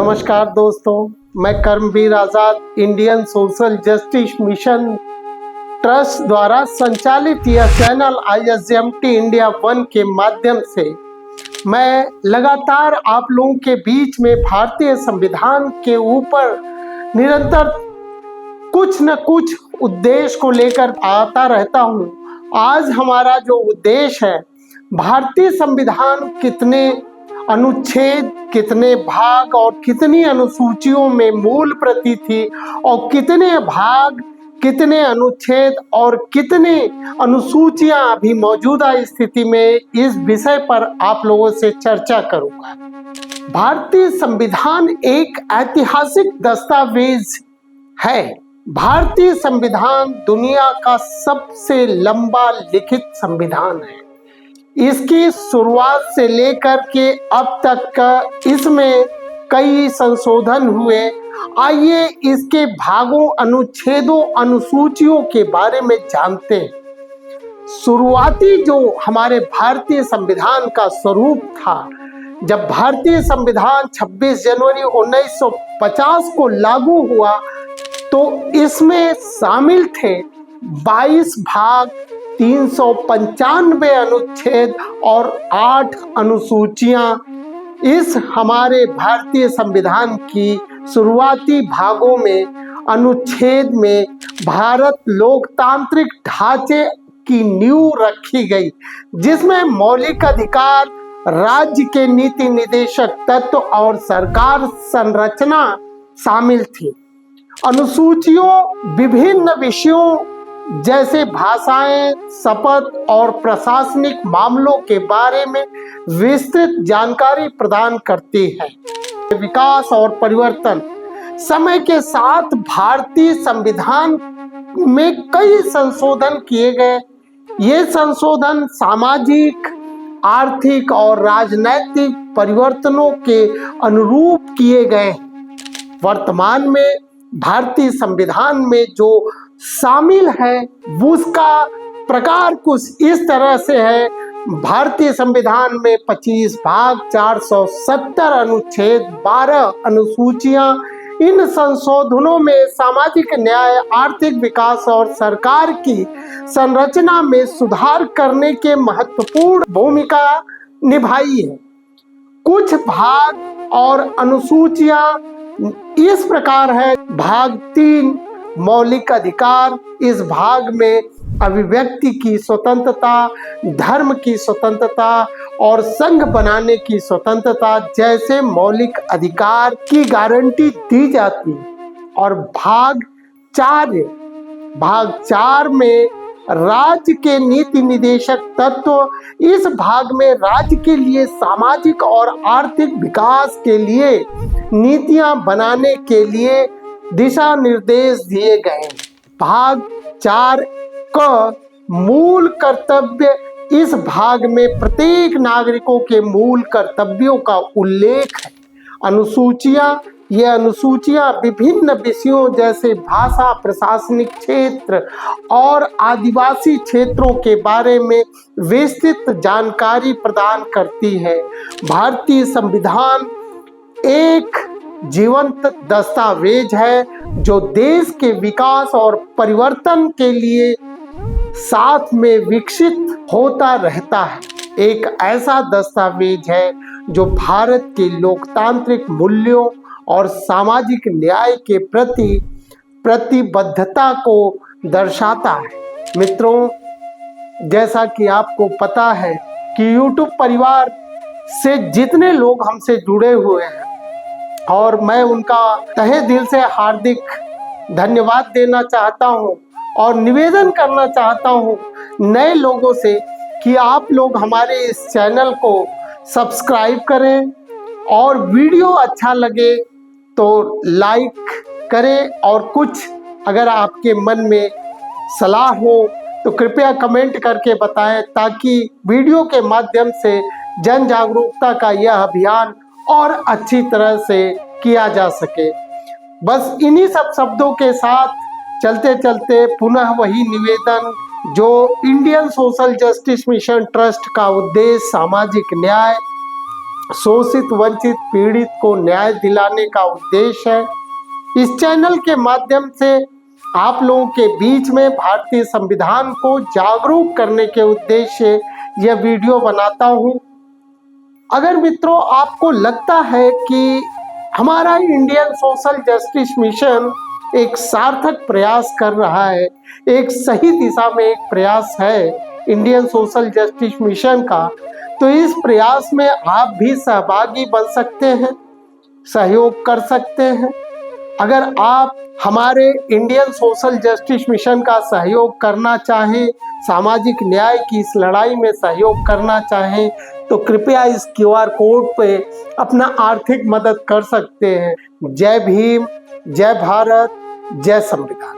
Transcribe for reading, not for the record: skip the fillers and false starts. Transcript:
नमस्कार दोस्तों, मैं Karmveer Azad Indian social justice mission trust द्वारा संचालित यह चैनल ISMT इंडिया 1 के माध्यम से मैं लगातार आप लोगों के बीच में भारतीय संविधान के ऊपर निरंतर कुछ न कुछ उद्देश्य को लेकर आता रहता हूं। आज हमारा जो उद्देश्य है, भारतीय संविधान कितने अनुच्छेद, कितने भाग और कितनी अनुसूचियों में मूल प्रति थी और कितने भाग, कितने अनुच्छेद और कितने अनुसूचियां अभी मौजूदा स्थिति में, इस विषय पर आप लोगों से चर्चा करूंगा। भारतीय संविधान एक ऐतिहासिक दस्तावेज है। भारतीय संविधान दुनिया का सबसे लंबा लिखित संविधान है। इसकी शुरुआत से लेकर के अब तक का इसमें कई संशोधन हुए। आइए इसके भागों, अनुच्छेदों, अनुसूचियों के बारे में जानते हैं। शुरुआती जो हमारे भारतीय संविधान का स्वरूप था, जब भारतीय संविधान 26 जनवरी 1950 को लागू हुआ तो इसमें शामिल थे 22 भाग, 395 अनुच्छेद और 8 अनुसूचियां। इस हमारे भारतीय संविधान की शुरुआती भागों में, अनुच्छेद में भारत लोकतांत्रिक ढांचे की नींव रखी गई, जिसमें मौलिक अधिकार, राज्य के नीति निदेशक तत्व और सरकार संरचना शामिल थी। अनुसूचियों विभिन्न विषयों जैसे भाषाएं, शपथ और प्रशासनिक मामलों के बारे में विस्तृत जानकारी प्रदान करती है। विकास और परिवर्तन। समय के साथ भारतीय संविधान में कई संशोधन किए गए। ये संशोधन सामाजिक, आर्थिक और राजनैतिक परिवर्तनों के अनुरूप किए गए। वर्तमान में भारतीय संविधान में जो शामिल है उसका प्रकार कुछ इस तरह से है। भारतीय संविधान में 25 भाग, 470 अनुच्छेद, 12 अनुसूचियां। इन संशोधनों में सामाजिक न्याय, आर्थिक विकास और सरकार की संरचना में सुधार करने के महत्वपूर्ण भूमिका निभाई है। कुछ भाग और अनुसूचियां इस प्रकार है। भाग 3 मौलिक अधिकार। इस भाग में अभिव्यक्ति की स्वतंत्रता, धर्म की स्वतंत्रता और संघ बनाने की स्वतंत्रता जैसे मौलिक अधिकार की गारंटी दी जाती है। और भाग 4 में राज्य के नीति निदेशक तत्व। इस भाग में राज्य के लिए सामाजिक और आर्थिक विकास के लिए नीतियां बनाने के लिए दिशा निर्देश दिए गए। भाग 4 का मूल कर्तव्य। इस भाग में प्रत्येक नागरिकों के मूल कर्तव्यों का उल्लेख है। अनुसूचियां। ये अनुसूचियां विभिन्न विषयों जैसे भाषा, प्रशासनिक क्षेत्र और आदिवासी क्षेत्रों के बारे में विस्तृत जानकारी प्रदान करती है। भारतीय संविधान एक जीवंत दस्तावेज है जो देश के विकास और परिवर्तन के लिए साथ में विकसित होता रहता है। एक ऐसा दस्तावेज है जो भारत के लोकतांत्रिक मूल्यों और सामाजिक न्याय के प्रति प्रतिबद्धता को दर्शाता है। मित्रों, जैसा कि आपको पता है कि YouTube परिवार से जितने लोग हमसे जुड़े हुए हैं और मैं उनका तहे दिल से हार्दिक धन्यवाद देना चाहता हूं और निवेदन करना चाहता हूं नए लोगों से कि आप लोग हमारे इस चैनल को सब्सक्राइब करें और वीडियो अच्छा लगे तो लाइक करें और कुछ अगर आपके मन में सलाह हो तो कृपया कमेंट करके बताएं, ताकि वीडियो के माध्यम से जन जागरूकता का यह अभियान और अच्छी तरह से किया जा सके। बस इन्हीं सब शब्दों के साथ चलते चलते पुनः वही निवेदन जो Indian social justice mission trust का उद्देश्य सामाजिक न्याय, शोषित वंचित पीड़ित को न्याय दिलाने का उद्देश्य है। इस चैनल के माध्यम से आप लोगों के बीच में भारतीय संविधान को जागरूक करने के उद्देश्य से यह वीडियो बनाता हूं। अगर मित्रों आपको लगता है कि हमारा इंडियन सोशल जस्टिस मिशन एक सार्थक प्रयास कर रहा है, एक सही दिशा में एक प्रयास है इंडियन सोशल जस्टिस मिशन का, तो इस प्रयास में आप भी सहभागी बन सकते हैं, सहयोग कर सकते हैं। अगर आप हमारे इंडियन सोशल जस्टिस मिशन का सहयोग करना चाहें, सामाजिक न्याय की इस लड़ाई में सहयोग करना चाहें, तो कृपया इस QR कोड पे अपना आर्थिक मदद कर सकते हैं। जय भीम, जय भारत, जय संविधान।